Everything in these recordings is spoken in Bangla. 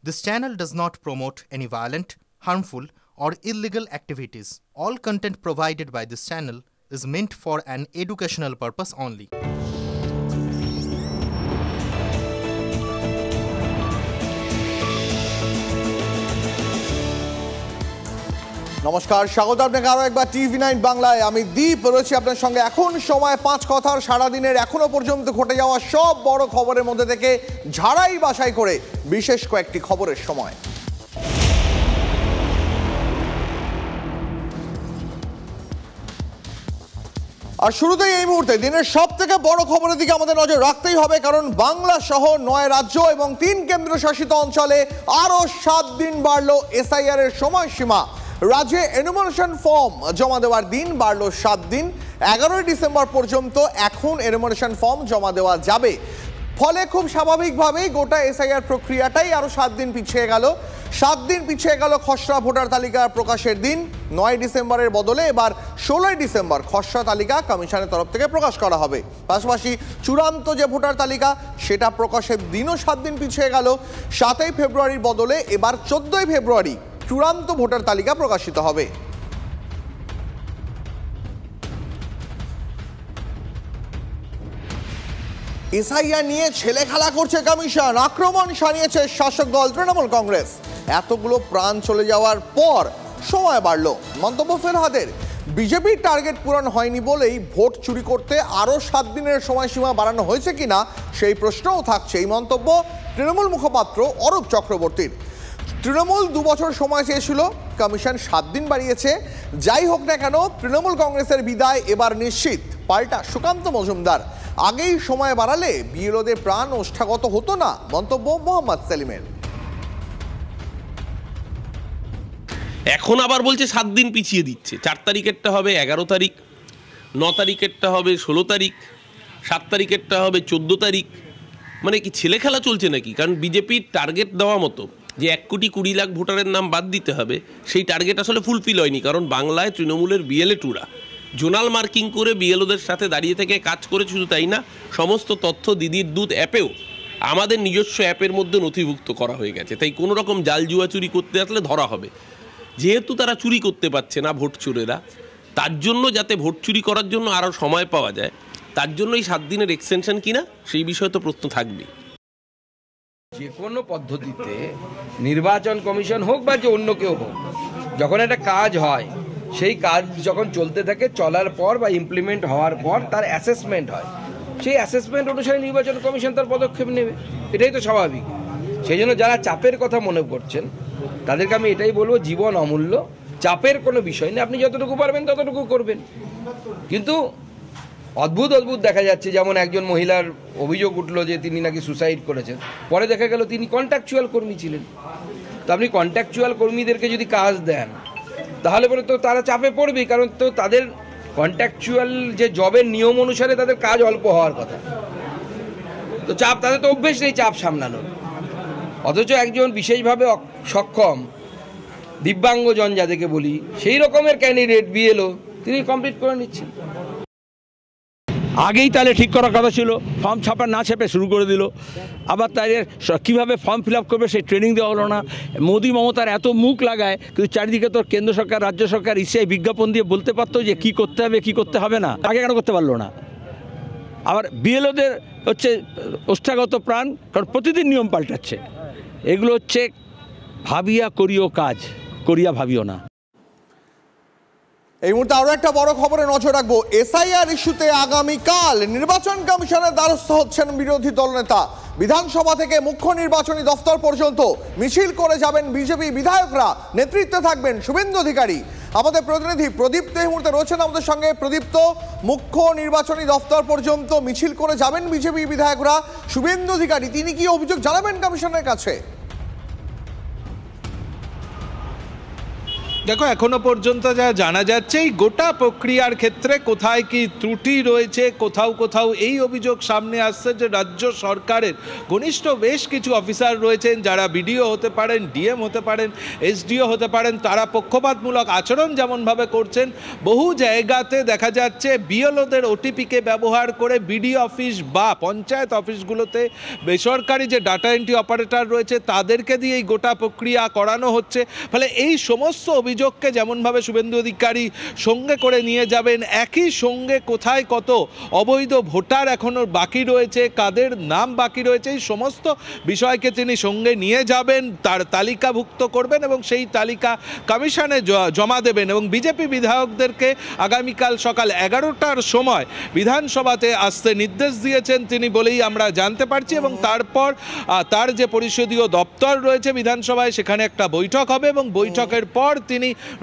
This channel does not promote any violent, harmful, or illegal activities. All content provided by this channel is meant for an educational purpose only. নমস্কার, স্বাগত আপনাকে আরো একবার টিভি9 বাংলায়। আমি দীপ রয়েছি আপনার সঙ্গে। এখন সময় 5 কথার সারাদিনের এখনো পর্যন্ত ঘটে যাওয়া সব বড় খবরের মধ্যে থেকে ঝাড়াই বাছাই করে বিশেষ কয়েকটি খবরের সময়। আর শুরুতেই এই মুহূর্তে দিনের সব থেকে বড় খবরের দিকে আমাদের নজর রাখতেই হবে, কারণ বাংলা সহ 9 রাজ্য এবং 3 কেন্দ্রশাসিত অঞ্চলে আরো 7 দিন বাড়লো এসআইআর এর সময়সীমা। রাজ্যে এনুমারেশন ফর্ম জমা দেওয়ার দিন বাড়লো 7 দিন। 11 ডিসেম্বর পর্যন্ত এখন এনুমারেশন ফর্ম জমা দেওয়া যাবে। ফলে খুব স্বাভাবিকভাবেই গোটা এসআইআর প্রক্রিয়াটাই আরো 7 দিন পিছিয়ে গেল। 7 দিন পিছিয়ে গেল খসড়া ভোটার তালিকা প্রকাশের দিন। 9 ডিসেম্বরের বদলে এবার 16 ডিসেম্বর খসড়া তালিকা কমিশনের তরফ থেকে প্রকাশ করা হবে। পাশাপাশি চূড়ান্ত যে ভোটার তালিকা সেটা প্রকাশের দিনও 7 দিন পিছিয়ে গেল। 7ই ফেব্রুয়ারির বদলে এবার 14ই ফেব্রুয়ারি চূড়ান্ত ভোটার তালিকা প্রকাশিত হবে। এসআইআর নিয়ে ছেলে খেলা করছে কমিশন, আক্রমণ সানিয়েছে শাসক দল তৃণমূল কংগ্রেস। এতগুলো প্রাণ চলে যাওয়ার পর সময় বাড়লো, মন্তব্য ফেরহাদের। বিজেপির টার্গেট পূরণ হয়নি বলেই ভোট চুরি করতে আরো 7 দিনের সময়সীমা বাড়ানো হয়েছে কিনা সেই প্রশ্নও থাকছে। এই মন্তব্য তৃণমূল মুখপাত্র অরূপ চক্রবর্তীর। তৃণমূল 2 বছর সময় চেয়েছিল, কমিশন 7 দিন বাড়িয়েছে। যাই হোক না কেন, তৃণমূল কংগ্রেসের বিদায় এবার নিশ্চিত। পাল্টা সুকান্ত মজুমদার, আগেই সময় বাড়ালে বিএলওদের প্রাণ ওষ্ঠাগত হতো না, মন্তব্য মোহাম্মদ সেলিমের। এখন আবার বলছে 7 দিন পিছিয়ে দিচ্ছে। 4 তারিখেরটা হবে 11 তারিখ, 9 তারিখেরটা হবে 16 তারিখ, 7 তারিখেরটা হবে 14 তারিখ। মানে কি ছেলে খেলা চলছে নাকি? কারণ বিজেপির টার্গেট দেওয়া মতো যে 1,20,00,000 ভোটারের নাম বাদ দিতে হবে, সেই টার্গেট আসলে ফুলফিল হয়নি। কারণ বাংলায় তৃণমূলের বিএলএ টুরা জোনাল মার্কিং করে বিএলওদের সাথে দাঁড়িয়ে থেকে কাজ করে। শুধু তাই না, সমস্ত তথ্য দিদির দুধ অ্যাপেও আমাদের নিজস্ব অ্যাপের মধ্যে নথিভুক্ত করা হয়ে গেছে। তাই কোনো রকম জাল জুয়া চুরি করতে আসলে ধরা হবে। যেহেতু তারা চুরি করতে পারছে না, ভোট চোরেরা, তার জন্য যাতে ভোট চুরি করার জন্য আরও সময় পাওয়া যায়, তার জন্য এই 7 দিনের এক্সটেনশন কিনা সেই বিষয়ে তো প্রশ্ন থাকবেই। যে কোনো পদ্ধতিতে নির্বাচন কমিশন হোক বা যে অন্য কেউ হোক, যখন একটা কাজ হয়, সেই কাজ যখন চলতে থাকে, চলার পর বা ইমপ্লিমেন্ট হওয়ার পর তার অ্যাসেসমেন্ট হয়। সেই অ্যাসেসমেন্ট অনুসারে নির্বাচন কমিশন তার পদক্ষেপ নেবে, এটাই তো স্বাভাবিক। সেই জন্য যারা চাপের কথা মনে করছেন তাদেরকে আমি এটাই বলবো, জীবন অমূল্য, চাপের কোনো বিষয় নেই। আপনি যতটুকু পারবেন ততটুকু করবেন। কিন্তু অদ্ভুত দেখা যাচ্ছে, যেমন একজন মহিলার অভিযোগ উঠলো যে তিনি নাকি সুসাইড করেছেন, পরে দেখা গেল তিনি কন্ট্রাকচুয়াল কর্মী ছিলেন। তো আপনি কন্ট্রাকচুয়াল কর্মীদেরকে যদি কাজ দেন, তাহলে পরে তো তারা চাপে পড়বেই, কারণ তো তাদের কন্ট্রাকচুয়াল যে জবের নিয়ম অনুসারে তাদের কাজ অল্প হওয়ার কথা। তো চাপ, তাদের তো অভ্যেস নেই চাপ সামলানোর। অথচ একজন বিশেষভাবে সক্ষম দিব্যাঙ্গজন যাদেরকে বলি, সেই রকমের ক্যান্ডিডেট বিএলও তিনি কমপ্লিট করে নিচ্ছেন। আগেই তাহলে ঠিক করার কথা ছিল, ফর্ম ছাপা না ছাপে শুরু করে দিল। আবার তাদের কীভাবে ফর্ম ফিল আপ করবে সেই ট্রেনিং দেওয়া হলো না। মোদি মমতার এত মুখ লাগায়, কিন্তু চারিদিকে তো কেন্দ্র সরকার, রাজ্য সরকার ইসে বিজ্ঞাপন দিয়ে বলতে পারতো যে কী করতে হবে কী করতে হবে না, আগে কেন করতে পারলো না? আবার বিএলওদের হচ্ছে ওষ্ঠাগত প্রাণ, কারণ প্রতিদিন নিয়ম পাল্টাচ্ছে। এগুলো হচ্ছে ভাবিয়া করিও কাজ, করিয়া ভাবিও না। এই মুহূর্তে আরো একটা বড় খবরে নজর রাখবো। এসআইআর ইস্যুতে আগামীকাল নির্বাচন কমিশনের দ্বারস্থ হচ্ছেন বিরোধী দলনেতা। বিধানসভা থেকে মুখ্য নির্বাচনী দফতর পর্যন্ত মিছিল করে যাবেন বিজেপি বিধায়করা, নেতৃত্বে থাকবেন শুভেন্দু অধিকারী। আমাদের প্রতিনিধি প্রদীপ্ত এই মুহূর্তে রয়েছেন আমাদের সঙ্গে। প্রদীপ্ত, মুখ্য নির্বাচনী দফতর পর্যন্ত মিছিল করে যাবেন বিজেপি বিধায়করা, শুভেন্দু অধিকারী তিনি কি অভিযোগ জানাবেন কমিশনের কাছে? দেখো, এখনো পর্যন্ত যা জানা যাচ্ছে এই গোটা প্রক্রিয়ার ক্ষেত্রে কোথায় কি ত্রুটি রয়েছে, কোথাও কোথাও এই অভিযোগ সামনে আসছে যে রাজ্য সরকারের ঘনিষ্ঠ বেশ কিছু অফিসার রয়েছেন যারা বিডিও হতে পারেন, ডিএম হতে পারেন, এসডিও হতে পারেন, তারা পক্ষপাতমূলক আচরণ যেমনভাবে করছেন। বহু জায়গাতে দেখা যাচ্ছে বিএলওদের ওটিপিকে ব্যবহার করে বিডিও অফিস বা পঞ্চায়েত অফিসগুলোতে বেসরকারি যে ডাটা এন্ট্রি অপারেটর রয়েছে তাদেরকে দিয়ে এই গোটা প্রক্রিয়া করানো হচ্ছে। ফলে এই সমস্ত অভিযোগকে যেমনভাবে শুভেন্দু অধিকারী সঙ্গে করে নিয়ে যাবেন, একই সঙ্গে কোথায় কত অবৈধ ভোটার এখনও বাকি রয়েছে, কাদের নাম বাকি রয়েছে, এই সমস্ত বিষয়কে তিনি সঙ্গে নিয়ে যাবেন, তার তালিকাভুক্ত করবেন এবং সেই তালিকা কমিশনে জমা দেবেন। এবং বিজেপি বিধায়কদেরকে আগামীকাল সকাল 11টার সময় বিধানসভাতে আসতে নির্দেশ দিয়েছেন তিনি বলেই আমরা জানতে পারছি। এবং তারপর তার যে পরিষদীয় দপ্তর রয়েছে বিধানসভায়, সেখানে একটা বৈঠক হবে এবং বৈঠকের পর তিনি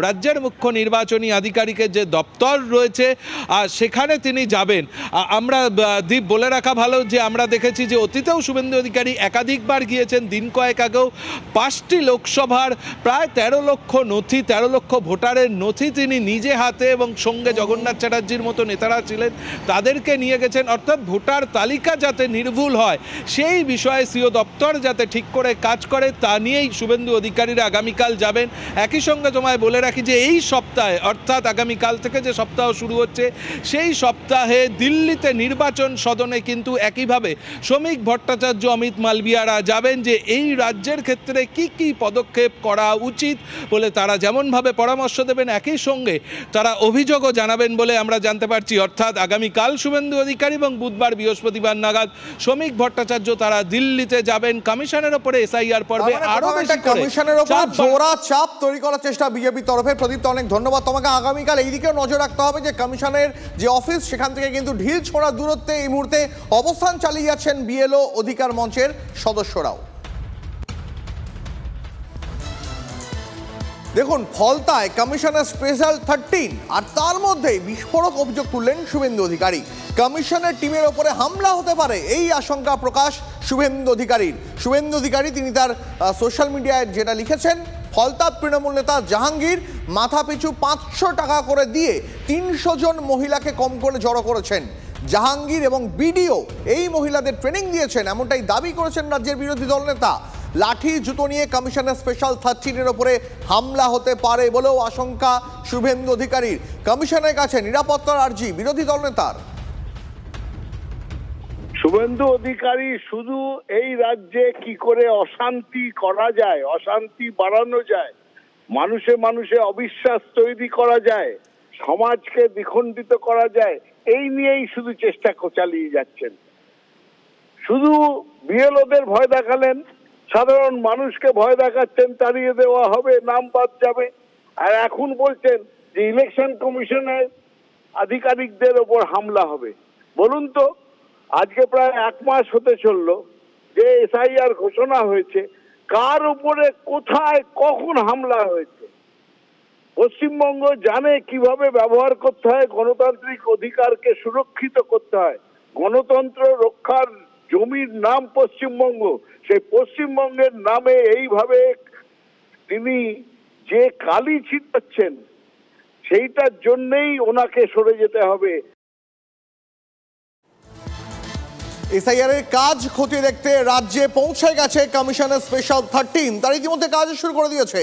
রাজ্যের মুখ্য নির্বাচনী আধিকারিকের যে দপ্তর রয়েছে সেখানে তিনি যাবেন। আমরা দীপ বলে রাখা ভালো যে আমরা দেখেছি যে অতীতেও শুভেন্দু অধিকারী একাধিকবার গিয়েছেন। দিন কয়েক আগেও 5টি লোকসভার প্রায় 13 লক্ষ নথি, 13 লক্ষ ভোটারের নথি তিনি নিজে হাতে এবং সঙ্গে জগন্নাথ চ্যাটার্জির মতো নেতারা ছিলেন তাদেরকে নিয়ে গেছেন। অর্থাৎ ভোটার তালিকা যাতে নির্ভুল হয় সেই বিষয়ে সিও দপ্তর যাতে ঠিক করে কাজ করে তা নিয়েই শুভেন্দু অধিকারীরা আগামীকাল যাবেন। একই সঙ্গে তোমায় বলে রাখি যে এই সপ্তাহে অর্থাৎ আগামীকাল থেকে যে সপ্তাহ শুরু হচ্ছে সেই সপ্তাহে দিল্লিতে নির্বাচন সদনে কিন্তু একইভাবে শ্রমিক ভট্টাচার্য, অমিত মালবিয়ারা যাবেন যে এই রাজ্যের ক্ষেত্রে কি কি পদক্ষেপ করা উচিত বলে তারা যেমনভাবে পরামর্শ দেবেন, একই সঙ্গে তারা অভিযোগও জানাবেন বলে আমরা জানতে পারছি। অর্থাৎ আগামীকাল শুভেন্দু অধিকারী এবং বুধবার বৃহস্পতিবার নাগাদ শ্রমিক ভট্টাচার্য তারা দিল্লিতে যাবেন কমিশনের ওপরে এসআইআর পর্বে আরো বেশি করে কমিশনের উপর জোড়া চাপ তৈরি করার চেষ্টা বিজেপি তরফে। প্রদীপ্ত, অনেক ধন্যবাদ তোমাকে। আগামীকাল এই দিকেও নজর রাখতে হবে যে কমিশনের যে অফিস সেখান থেকে কিন্তু ঢিল ছোড়া দূরত্বে এই মুহূর্তে অবস্থান চালিয়ে যাচ্ছেন বিএলও অধিকার মঞ্চের সদস্যরাও। দেখুন, ফলতায় কমিশনের স্পেশাল 13 আর তার মধ্যেই বিস্ফোরক অভিযোগ তুললেন শুভেন্দু অধিকারী। কমিশনের টিমের ওপরে হামলা হতে পারে এই আশঙ্কা প্রকাশ শুভেন্দু অধিকারীর। শুভেন্দু অধিকারী তিনি তার সোশ্যাল মিডিয়ায় যেটা লিখেছেন, ফলতার তৃণমূল নেতা জাহাঙ্গীর মাথাপিছু 500 টাকা করে দিয়ে 300 জন মহিলাকে কম করে জড়ো করেছেন। জাহাঙ্গীর এবং বিডিও এই মহিলাদের ট্রেনিং দিয়েছেন, এমনটাই দাবি করেছেন রাজ্যের বিরোধী দলনেতা। লাঠি জুতো নিয়ে কমিশনের স্পেশাল 13-এর ওপরে হামলা হতে পারে বলেও আশঙ্কা শুভেন্দু অধিকারীর। কমিশনের কাছে নিরাপত্তার আর্জি বিরোধী দলনেতার। শুভেন্দু অধিকারী শুধু এই রাজ্যে কি করে অশান্তি করা যায়, অশান্তি বাড়ানো যায়, মানুষে মানুষে অবিশ্বাস তৈরি করা যায়, সমাজকে দ্বিখণ্ডিত করা যায়, এই নিয়েই শুধু চেষ্টা চালিয়ে যাচ্ছেন। শুধু বিএলওদের ভয় দেখালেন, সাধারণ মানুষকে ভয় দেখাচ্ছেন, তাড়িয়ে দেওয়া হবে, নাম বাদ যাবে। আর এখন বলছেন যে ইলেকশন কমিশনের আধিকারিকদের ওপর হামলা হবে। বলুন তো, আজকে প্রায় 1 মাস হতে চললো যে এসআইআর ঘোষণা হয়েছে, কার উপরে কোথায় কখন হামলা হয়েছে? পশ্চিমবঙ্গ জানে কিভাবে ব্যবহার করতে হয়, গণতান্ত্রিক অধিকারকে সুরক্ষিত করতে হয়। গণতন্ত্র রক্ষার জমির নাম পশ্চিমবঙ্গ, সেই পশ্চিমবঙ্গের নামে এইভাবে তিনি যে কালি ছিটাচ্ছেন সেইটার জন্যই ওনাকে সরে যেতে হবে। এসআইআর এর কাজ খতিয়ে দেখতে রাজ্যে পৌঁছে গেছে কমিশনের স্পেশাল 13। তার ইতিমধ্যে কাজ শুরু করে দিয়েছে।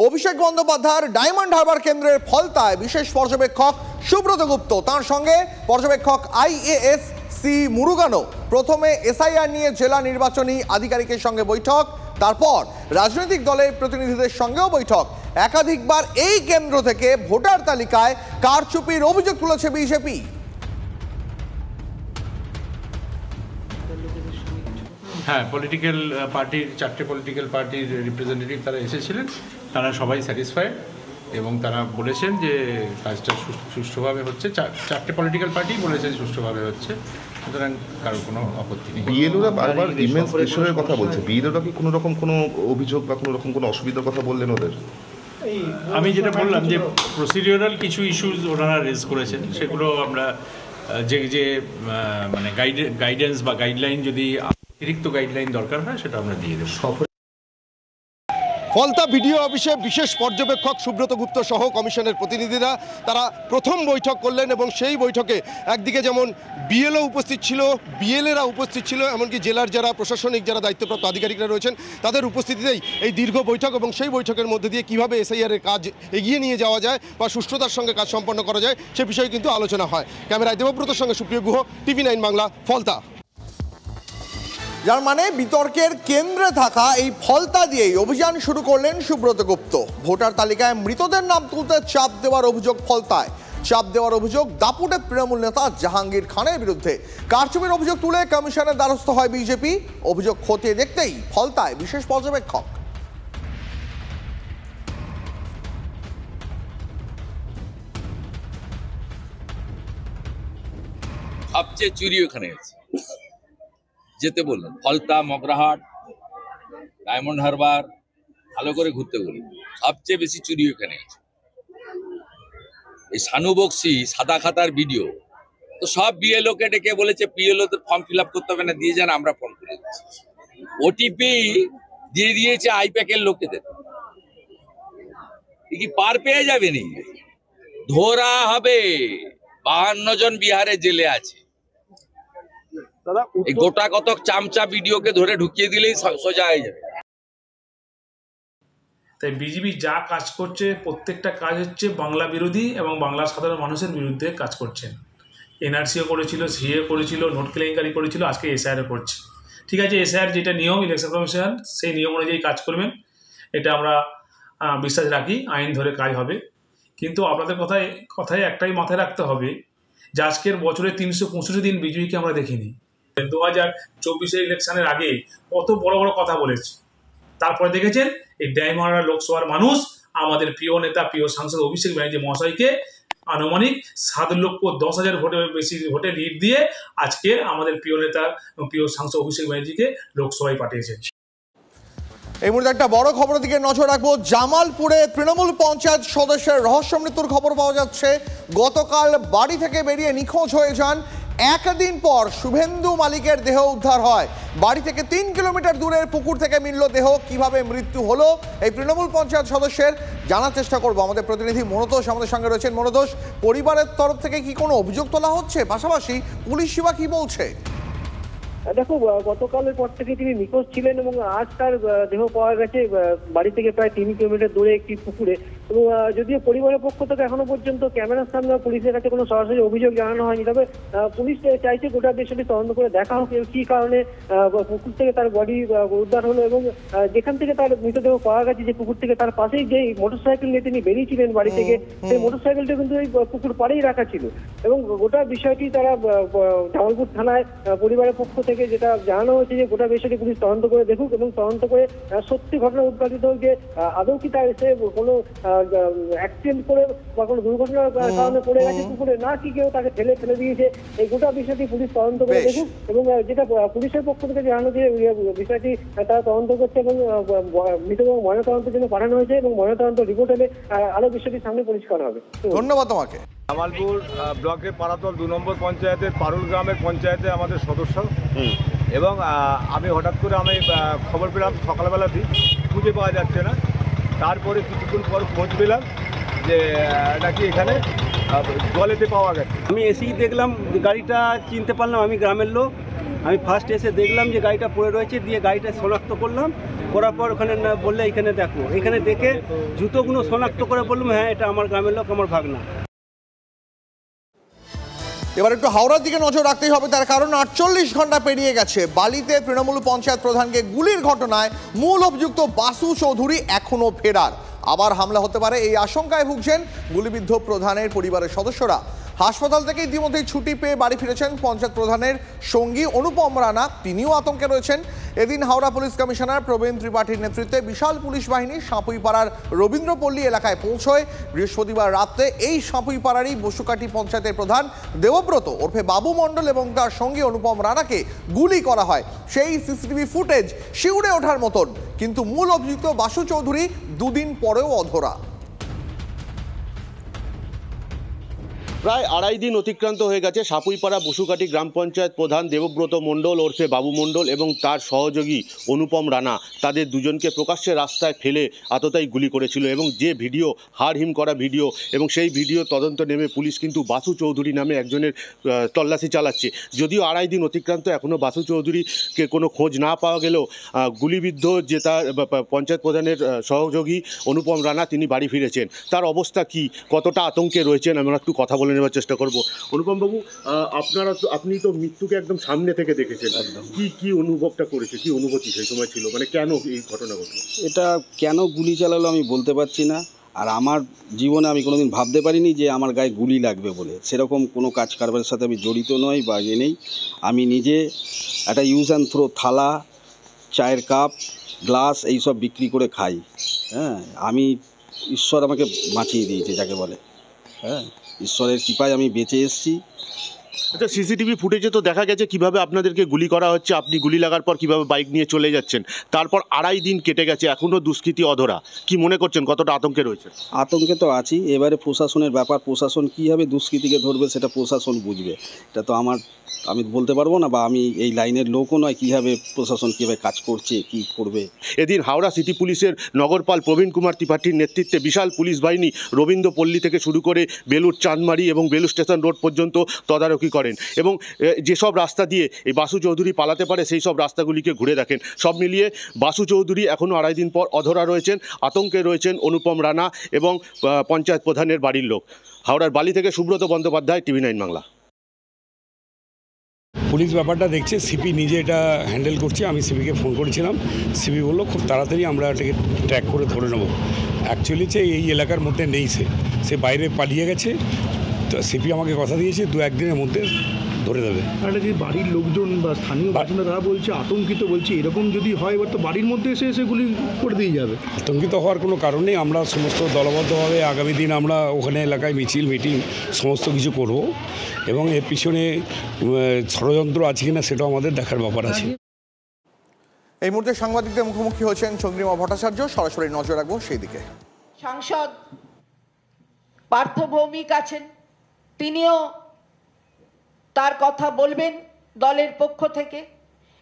অভিষেক বন্দ্যোপাধ্যায়ের ডায়মন্ড হারবার কেন্দ্রের ফলতায় বিশেষ পর্যবেক্ষক সুব্রত গুপ্ত, তার সঙ্গে পর্যবেক্ষক IAS সি মুরুগানো। প্রথমে এসআইআর নিয়ে জেলা নির্বাচনী আধিকারিকের সঙ্গে বৈঠক, তারপর রাজনৈতিক দলের প্রতিনিধিদের সঙ্গেও বৈঠক। একাধিকবার এই কেন্দ্র থেকে ভোটার তালিকায় কারচুপির অভিযোগ তুলেছে বিজেপি। হ্যাঁ, পলিটিক্যাল পার্টির 4টে পলিটিক্যাল পার্টির রিপ্রেজেন্টেটিভ তারা এসেছিলেন, তারা সবাই স্যাটিসফাইড এবং তারা বলেছেন যে কাজটা সুষ্ঠুভাবে হচ্ছে। 4টে পলিটিক্যাল পার্টি বলেছেন সুষ্ঠুভাবে হচ্ছে, সুতরাং কারোর কোনো আপত্তি নেই। বিএলওরা বারবার ইমেজ প্রেশারের কথা বলছে, বিএলওরা কি কোনো রকম কোনো অভিযোগ বা কোনো রকম কোনো অসুবিধার কথা বললেন ওদের? আমি যেটা বললাম যে প্রসিডিওরাল কিছু ইস্যুস ওনারা রেজ করেছেন, সেগুলো আমরা যে মানে গাইডেন্স বা গাইডলাইন, যদি অতিরিক্ত গাইডলাইন দরকার হয় সেটা আমরা দিয়ে দেব। ফলতা ভিডিও অফিসে বিশেষ পর্যবেক্ষক সুব্রত গুপ্ত সহ কমিশনের প্রতিনিধিরা তারা প্রথম বৈঠক করলেন এবং সেই বৈঠকে একদিকে যেমন বিএলও উপস্থিত ছিল, বিএলএরা উপস্থিত ছিল, এমনকি জেলার যারা প্রশাসনিক যারা দায়িত্বপ্রাপ্ত আধিকারিকরা রয়েছেন তাদের উপস্থিতিতেই এই দীর্ঘ বৈঠক এবং সেই বৈঠকের মধ্যে দিয়ে কীভাবে এসআইআরের কাজ এগিয়ে নিয়ে যাওয়া যায় বা সুষ্ঠুতার সঙ্গে কাজ সম্পন্ন করা যায় সে বিষয়ে কিন্তু আলোচনা হয়। ক্যামেরায় দেবব্রতর সঙ্গে সুপ্রিয় গুহ, TV9 বাংলা, ফলতা। যার মানে বিতর্কের কেন্দ্রে থাকা এই ফলতা দিয়েই অভিযান শুরু করলেন সুব্রত গুপ্ত। ভোটার তালিকায় মৃতদের নাম তুলতে চাপ দেওয়ার অভিযোগ ফলতায়। চাপ দেওয়ার অভিযোগ দাপুটে তৃণমূল নেতা জাহাঙ্গীর খানের বিরুদ্ধে। কারচুপির অভিযোগ তুলে কমিশনের দ্বারস্থ হয় বিজেপি। অভিযোগ খতিয়ে দেখতেই ফলতায় বিশেষ পর্যবেক্ষক। সবচেয়ে চুরি ওখানে আছে, যেতে বললাম ফলতা, মগরাহাট, ডায়মন্ড হারবার, ভালো করে ঘুরতে বলি। সবচেয়ে বেশি চুরি ওখানে আছে। এই শানু বক্সি সাদা খাতার ভিডিও তো সব বিএলওকে ডেকে বলেছে পিএলও তে ফর্ম ফিল আপ করতে হবে না, দিয়ে যান, আমরা ফর্ম করে দিচ্ছি। ওটিপি দিয়ে দিয়েছে আইপ্যাকের লোকেদের। কি পার পেয়ে যাবে নি? ধরা হবে। 52 জন বিহারে জেলে আছে। এই গোটা কতক চামচা ভিডিওকে ধরে ঢুকিয়ে দিলেই সোজা হয়ে যাবে। তাই বিজেপি যা কাজ করছে প্রত্যেকটা কাজ হচ্ছে বাংলা বিরোধী এবং বাংলার সাধারণ মানুষের বিরুদ্ধে কাজ করছেন। এনআরসিও করেছিল, সিএ করেছিল, নোট কেলেঙ্কারি করেছিল, আজকে এসআইআর করছে। ঠিক আছে, এসআইআর যেটা নিয়ম ইলেকশন কমিশন সেই নিয়ম অনুযায়ী কাজ করবেন, এটা আমরা বিশ্বাস রাখি, আইন ধরে কাজ হবে। কিন্তু আপনাদের কথায় একটাই মাথায় রাখতে হবে যে আজকের বছরে 365 দিন বিজেপিকে আমরা দেখিনি। 2024 ইলেকশনের আগে কত বড় বড় কথা বলেছে, তারপরে দেখেছেন এই ডায়মন্ড লোকসভার মানুষ আমাদের প্রিয় নেতা, প্রিয় সাংসদ অভিষেক ব্যানার্জি মহাশয়কে আনুমানিক 7,10,000 ভোটের বেশি ভোটে লিড দিয়ে আজকে আমাদের প্রিয় নেতা, প্রিয় সাংসদ অভিষেক ব্যানার্জিকে লোকসভায় পাঠিয়েছে। এই মুহূর্তে একটা বড় খবরের দিকে নজর রাখবো। জামালপুরে তৃণমূল পঞ্চায়েত সদস্যের রহস্য মৃত্যুর খবর পাওয়া যাচ্ছে। গতকাল বাড়ি থেকে বেরিয়ে নিখোঁজ হয়ে যান। একদিন পর শুভেন্দু মালিকের দেহ উদ্ধার হয়। বাড়ি থেকে 3 কিলোমিটার দূরের পুকুর থেকে মিলল দেহ। কিভাবে মৃত্যু হলো এই তৃণমূল পঞ্চায়েত সদস্যের জানার চেষ্টা করবো। আমাদের প্রতিনিধি মনোতোষ আমাদের সঙ্গে রয়েছেন। মনোতোষ, পরিবারের তরফ থেকে কি কোনো অভিযোগ তোলা হচ্ছে? পাশাপাশি পুলিশ সেবা কি বলছে? দেখো, গতকালের পর থেকে তিনি নিখোঁজ ছিলেন এবং আজ তার দেহ পাওয়া গেছে বাড়ি থেকে প্রায় 3 কিলোমিটার দূরে একটি পুকুরে। এবং যদিও পরিবারের পক্ষ থেকে এখনো পর্যন্ত ক্যামেরার সামনে পুলিশের কাছে কোনো সরাসরি অভিযোগ জানানো হয়নি, তবে পুলিশ চাইছে গোটা বিষয়টি তদন্ত করে দেখা হোক কি কারণে পুকুর থেকে তার বডি উদ্ধার হলো এবং যেখান থেকে তার মৃতদেহ পাওয়া গেছে, যে পুকুর থেকে তার পাশেই যে মোটরসাইকেল নিয়ে তিনি বেরিয়েছিলেন বাড়ি থেকে, সেই মোটরসাইকেলটা কিন্তু এই পুকুর পাড়েই রাখা ছিল। এবং গোটা বিষয়টি তারা জামালপুর থানায় পরিবারের পক্ষ থেকে যেটা জানানো হয়েছে যে গোটা বিষয়টি পুলিশ তদন্ত করে দেখুক এবং তদন্ত করে সত্যি ঘটনা উদ্ঘাটিত হোক যে আদৌ কি তার এসে কোনো অ্যাক্সিডেন্ট করে বা কোনো দুর্ঘটনার কারণে পড়ে গেছে পুকুরে, না কি কেউ তাকে ফেলে দিয়েছে। এই গোটা বিষয়টি পুলিশ তদন্ত করে দেখুক এবং যেটা পুলিশের পক্ষ থেকে জানানো যে বিষয়টি তারা তদন্ত করছে এবং মৃতদেহ ময়নাতদন্তের জন্য পাঠানো হয়েছে এবং ময়নাতদন্ত রিপোর্ট এলে আরো বিষয়টি সামনে পরিষ্কার হবে। ধন্যবাদ তোমাকে। জামালপুর ব্লকের পাড়াতল 2 নম্বর পঞ্চায়েতের পারুল গ্রামের পঞ্চায়েতে আমাদের সদস্য এবং আমি হঠাৎ করে খবর পেলাম সকালবেলাতেই, খুঁজে পাওয়া যাচ্ছে না। তারপরে কিছুক্ষণ পর খোঁজ পেলাম যে নাকি এখানে জলেতে পাওয়া গেছে। আমি এসেই দেখলাম গাড়িটা, চিনতে পারলাম আমি গ্রামের লোক। আমি ফার্স্ট এসে দেখলাম যে গাড়িটা পড়ে রয়েছে, দিয়ে গাড়িটা শনাক্ত করলাম। করার পর ওখানে বললে এখানে দেখো, এখানে দেখে জুতোগুলো শনাক্ত করে বললাম হ্যাঁ এটা আমার গ্রামের লোক, আমার ভাগনা। এবার একটু হাওড়ার দিকে নজর রাখতেই হবে, তার কারণ 48 ঘন্টা পেরিয়ে গেছে। বালিতে তৃণমূল পঞ্চায়েত প্রধানকে গুলির ঘটনায় মূল অভিযুক্ত বাসু চৌধুরী এখনো ফেরার। আবার হামলা হতে পারে এই আশঙ্কায় ভুগছেন গুলিবিদ্ধ প্রধানের পরিবারের সদস্যরা। হাসপাতাল থেকে ইতিমধ্যেই ছুটি পেয়ে বাড়ি ফিরেছেন পঞ্চায়েত প্রধানের সঙ্গী অনুপম রানা, তিনিও আতঙ্কে রয়েছেন। এদিন হাওড়া পুলিশ কমিশনার প্রবীণ ত্রিপাঠীর নেতৃত্বে বিশাল পুলিশ বাহিনী সাঁপুইপাড়ার রবীন্দ্রপল্লী এলাকায় পৌঁছয়। বৃহস্পতিবার রাতে এই সাঁপুইপাড়ারই বসুকাঠি পঞ্চায়েতের প্রধান দেবব্রত ওরফে বাবু মণ্ডল এবং তার সঙ্গী অনুপম রানাকে গুলি করা হয়। সেই সিসিটিভি ফুটেজ শিউরে ওঠার মতন, কিন্তু মূল অভিযুক্ত বাসু চৌধুরী 2 দিন পরেও অধরা। প্রায় 2.5 দিন অতিক্রান্ত হয়ে গেছে সাপুইপাড়া বসুকাটি গ্রাম পঞ্চায়েত প্রধান দেবব্রত মণ্ডল ওরফে বাবু মণ্ডল এবং তার সহযোগী অনুপম রানা তাদের দুজনকে প্রকাশ্যে রাস্তায় ফেলে আততায়ী গুলি করেছিল এবং যে ভিডিও হাড়হিম করা ভিডিও এবং সেই ভিডিও তদন্ত নেমে পুলিশ কিন্তু বাসু চৌধুরী নামে একজনের তল্লাশি চালাচ্ছে। যদিও 2.5 দিন অতিক্রান্ত এখনও বাসু চৌধুরীকে কোনো খোঁজ না পাওয়া গেলেও গুলিবিদ্ধ যে তার পঞ্চায়েত প্রধানের সহযোগী অনুপম রানা তিনি বাড়ি ফিরেছেন। তার অবস্থা কি, কতটা আতঙ্কে রয়েছেন আমরা একটু কথা বলে নেওয়ার চেষ্টা করব। অনুপম বাবু, আপনি তো মৃত্যুকে একদম সামনে থেকে দেখেছেন, কি অনুভবটা করেছে, কি অনুভূতি সেই সময় ছিল, মানে কেন এই ঘটনা ঘটলো? এটা কেন গুলি চালালো আমি বলতে পারছি না, আর আমার জীবনে আমি কোনোদিন ভাবতে পারিনি যে আমার গায়ে গুলি লাগবে বলে। সেরকম কোনো কাজ কারবারের সাথে আমি জড়িত নই বা ইয়ে নেই। আমি নিজে একটা ইউজ অ্যান্ড থ্রো থালা, চায়ের কাপ, গ্লাস এইসব বিক্রি করে খাই। হ্যাঁ, আমি ঈশ্বর আমাকে বাঁচিয়ে দিয়েছে যাকে বলে। হ্যাঁ, ঈশ্বরের কৃপায় আমি বেঁচে এসেছি। আচ্ছা, সিসিটিভি ফুটেজে তো দেখা গেছে কিভাবে আপনাদেরকে গুলি করা হচ্ছে, আপনি গুলি লাগার পর কিভাবে বাইক নিয়ে চলে যাচ্ছেন। তারপর 2.5 দিন কেটে গেছে, এখনও দুষ্কৃতী অধরা। কি মনে করছেন, কতটা আতঙ্কে রয়েছে? আতঙ্কে তো আছি। এবারে প্রশাসনের ব্যাপার, প্রশাসন কীভাবে দুষ্কৃতীকে ধরবে সেটা প্রশাসন বুঝবে। এটা তো আমি বলতে পারবো না, বা আমি এই লাইনের লোকও নয় কীভাবে প্রশাসন কীভাবে কাজ করছে, কি করবে। এদিন হাওড়া সিটি পুলিশের নগরপাল প্রবীণ কুমার ত্রিপাঠীর নেতৃত্বে বিশাল পুলিশ বাহিনী রবীন্দ্রপল্লী থেকে শুরু করে বেলুর চাঁদমারি এবং বেলুর স্টেশন রোড পর্যন্ত তদারকি করেন এবং যেসব রাস্তা দিয়ে এই বাসু চৌধুরী পালাতে পারে সেই সব রাস্তাগুলিকে ঘুরে দেখেন। সব মিলিয়ে বাসু চৌধুরী এখনও 2.5 দিন পর অধরা রয়েছেন, আতঙ্কে রয়েছেন অনুপম রানা এবং পঞ্চায়েত প্রধানের বাড়ির লোক। হাওড়ার বালি থেকে সুব্রত বন্দ্যোপাধ্যায়, TV9 বাংলা। পুলিশ ব্যাপারটা দেখছে, সিপি নিজে এটা হ্যান্ডেল করছে। আমি সিপিকে ফোন করেছিলাম, সিপি বললো খুব তাড়াতাড়ি আমরা এটাকে ট্র্যাক করে ধরে নেব। অ্যাকচুয়ালি এই এলাকার মধ্যে নেই, সে বাইরে পালিয়ে গেছে। তো সিপি আমাকে কথা দিয়েছে 2-1 দিনের মধ্যে ধরে দেবে। তাহলে যে বাড়ির লোকজন বা স্থানীয় বাসিন্দা তারা বলছে আতঙ্কিত, বলছে এরকম যদি হয় এবার তো বাড়ির মধ্যে এসে গুলি করে দিয়ে যাবে। আতঙ্কিত হওয়ার কোনো কারণ নেই। আমরা সমস্ত দলবদ্ধভাবে আগামী দিন আমরা ওখানে এলাকায় মিছিল মিটিং সমস্ত কিছু করব এবং এর পিছনে ষড়যন্ত্র আছে কিনা সেটাও আমাদের দেখার ব্যাপার আছে। এই মুহূর্তে সাংবাদিকদের মুখোমুখি হচ্ছেন চন্দ্রিমা ভট্টাচার্য, সরাসরি নজর রাখবো সেই দিকে। সাংসদ পার্থ ভৌমিক আছেন, তিনিও তার কথা বলবেন দলের পক্ষ থেকে।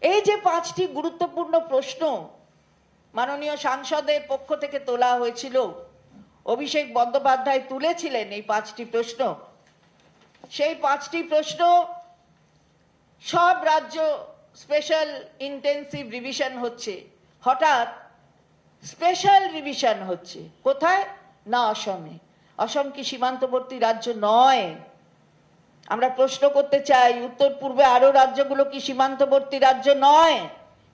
এই যে 5টি গুরুত্বপূর্ণ প্রশ্ন মাননীয় সাংসদের পক্ষ থেকে তোলা হয়েছিল, অভিষেক বন্দ্যোপাধ্যায় তুলেছিলেন এই 5টি প্রশ্ন। সেই 5টি প্রশ্ন সব রাজ্য স্পেশাল ইন্টেন্সিভ রিভিশন হচ্ছে, হঠাৎ স্পেশাল রিভিশন হচ্ছে কোথায় না অসমে। অসম কি সীমান্তবর্তী রাজ্য নয়? আমরা প্রশ্ন করতে চাই, উত্তর পূর্বে আরো রাজ্যগুলো কি সীমান্তবর্তী রাজ্য নয়?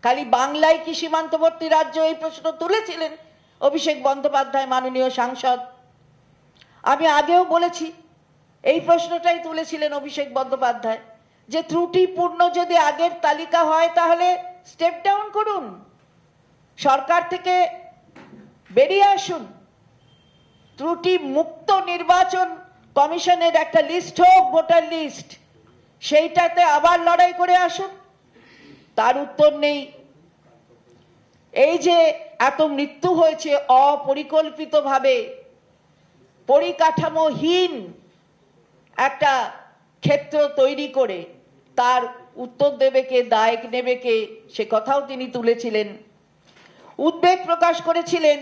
খালি বাংলায় কি সীমান্তবর্তী রাজ্য? এই প্রশ্ন তুলেছিলেন অভিষেক বন্দ্যোপাধ্যায় মাননীয় সাংসদ। আমি আগেও বলেছি, এই প্রশ্নটাই তুলেছিলেন অভিষেক বন্দ্যোপাধ্যায় যে ত্রুটিপূর্ণ যদি আগের তালিকা হয় তাহলে স্টেপ ডাউন করুন, সরকার থেকে বেরিয়ে আসুন, ত্রুটি মুক্ত নির্বাচন কমিশনের একটা লিস্ট হোক, ভোটার লিস্ট, সেইটাতে আবার লড়াই করে আসুন। তার উত্তর নেই। এই যে এত মৃত্যু হয়েছে অপরিকল্পিতভাবে, পরিকাঠামোহীন একটা ক্ষেত্র তৈরি করে, তার উত্তর দেবে কে, দায় নেবে কে, সে কথাও তিনি তুলেছিলেন। উদ্বেগ প্রকাশ করেছিলেন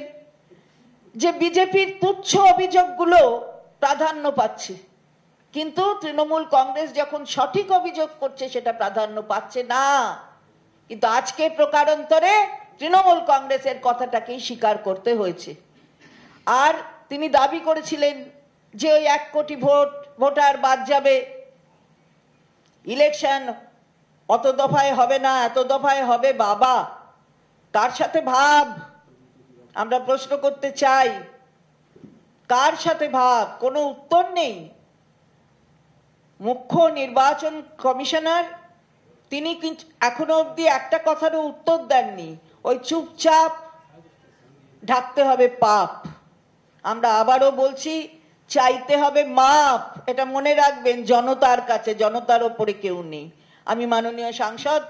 যে বিজেপির তুচ্ছ অভিযোগগুলো প্রাধান্য পাচ্ছে, কিন্তু তৃণমূল কংগ্রেস যখন সঠিক অভিযোগ করছে সেটা প্রাধান্য পাচ্ছে না। কিন্তু আজকে প্রকারান্তরে তৃণমূল কংগ্রেসের কথাটাকেই স্বীকার করতে হয়েছে। আর তিনি দাবি করেছিলেন যে ওই 1 কোটি ভোটার বাদ যাবে, ইলেকশন অত দফায় হবে না, এত দফায় হবে। বাবা, কার সাথে ভাব? আমরা প্রশ্ন করতে চাই, কার সাথে ভাব? কোনো উত্তর নেই। মুখ্য নির্বাচন কমিশনার তিনি কিন্তু এখনো অবধি একটা কথারও উত্তর দেননি। ওই চুপচাপ ঢাকতে হবে পাপ। আমরা আবারও বলছি, চাইতে হবে মাপ। এটা মনে রাখবেন, জনতার কাছে, জনতার ওপরে কেউ নেই। আমি মাননীয় সাংসদ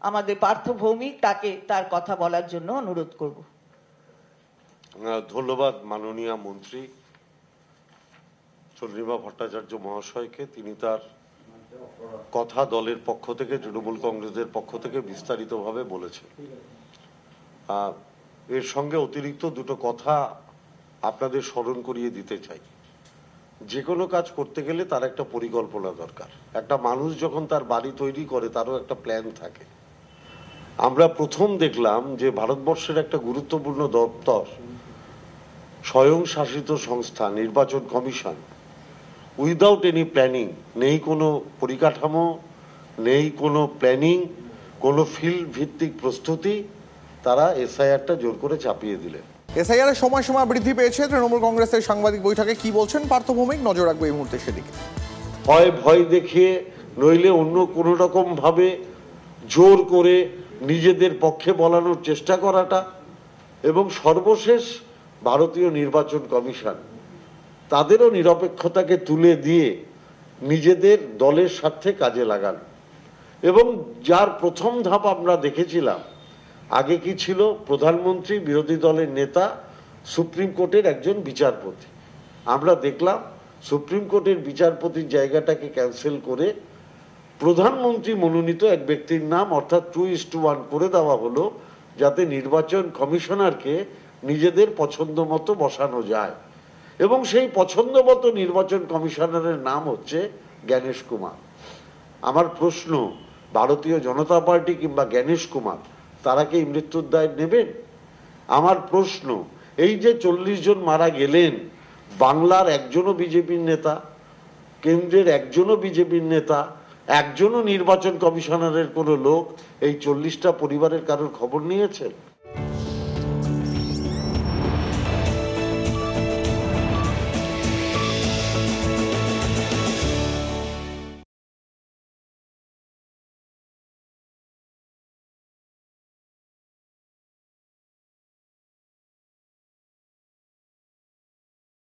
আমাদের পার্থ ভৌমিক, তাকে তার কথা বলার জন্য অনুরোধ করব। ধন্যবাদ মাননীয় মন্ত্রী। চন্দ্রিমা ভট্টাচার্য মহাশয়কে, তিনি তার কথা দলের পক্ষ থেকে, তৃণমূল কংগ্রেসের পক্ষ থেকে বিস্তারিতভাবে বলেছেন। এর সঙ্গে অতিরিক্ত দুটো কথা আপনাদের স্মরণ করিয়ে দিতে চাই। যে কোনো কাজ করতে গেলে তার একটা পরিকল্পনা দরকার। একটা মানুষ যখন তার বাড়ি তৈরি করে তারও একটা প্ল্যান থাকে। আমরা প্রথম দেখলাম যে ভারতবর্ষের একটা গুরুত্বপূর্ণ দপ্তর, স্বয়ংশাসিত সংস্থা নির্বাচন কমিশন, উইদাউট এনি প্ল্যানিং, নেই কোনো পরিকাঠামো, নেই কোনো প্ল্যানিং, কোনো ফিল্ড ভিত্তিক প্রস্তুতি, তারা এসআইআরটা জোর করে চাপিয়ে দিলেন। এসআইআর এর সময়সীমা বৃদ্ধি পেয়েছে। তৃণমূল কংগ্রেসের সাংবাদিক বৈঠকে কি বলছেন পার্থ ভৌমিক, নজর রাখবো এই মুহূর্তে সেদিকে। ভয় দেখিয়ে, নইলে অন্য কোনো রকম ভাবে জোর করে নিজেদের পক্ষে বলানোর চেষ্টা করাটা, এবং সর্বশেষ ভারতীয় নির্বাচন কমিশন তাদেরও নিরপেক্ষতাকে তুলে দিয়ে নিজেদের দলের স্বার্থে কাজে লাগান। এবং যার প্রথম ধাপ আমরা দেখেছিলাম, আগে কি ছিল, প্রধানমন্ত্রী, বিরোধী দলের নেতা, সুপ্রিম কোর্টের একজন বিচারপতি। আমরা দেখলাম সুপ্রিম কোর্টের বিচারপতির জায়গাটাকে ক্যান্সেল করে প্রধানমন্ত্রী মনোনীত এক ব্যক্তির নাম, অর্থাৎ 2:1 করে দেওয়া হলো, যাতে নির্বাচন কমিশনারকে নিজেদের পছন্দ মতো বসানো যায়। এবং সেই পছন্দ মতো নির্বাচন কমিশনারের নাম হচ্ছে জ্ঞানেশ কুমার। আমার প্রশ্ন, ভারতীয় জনতা পার্টি কিংবা জ্ঞানেশ কুমার তারা কি মৃত্যুর দায় নেবেন? আমার প্রশ্ন, এই যে 40 জন মারা গেলেন, বাংলার একজনও বিজেপির নেতা, কেন্দ্রের একজনও বিজেপির নেতা, একজনও নির্বাচন কমিশনারের কোনো লোক এই 40টা পরিবারের কারোর খবর নিয়েছেন?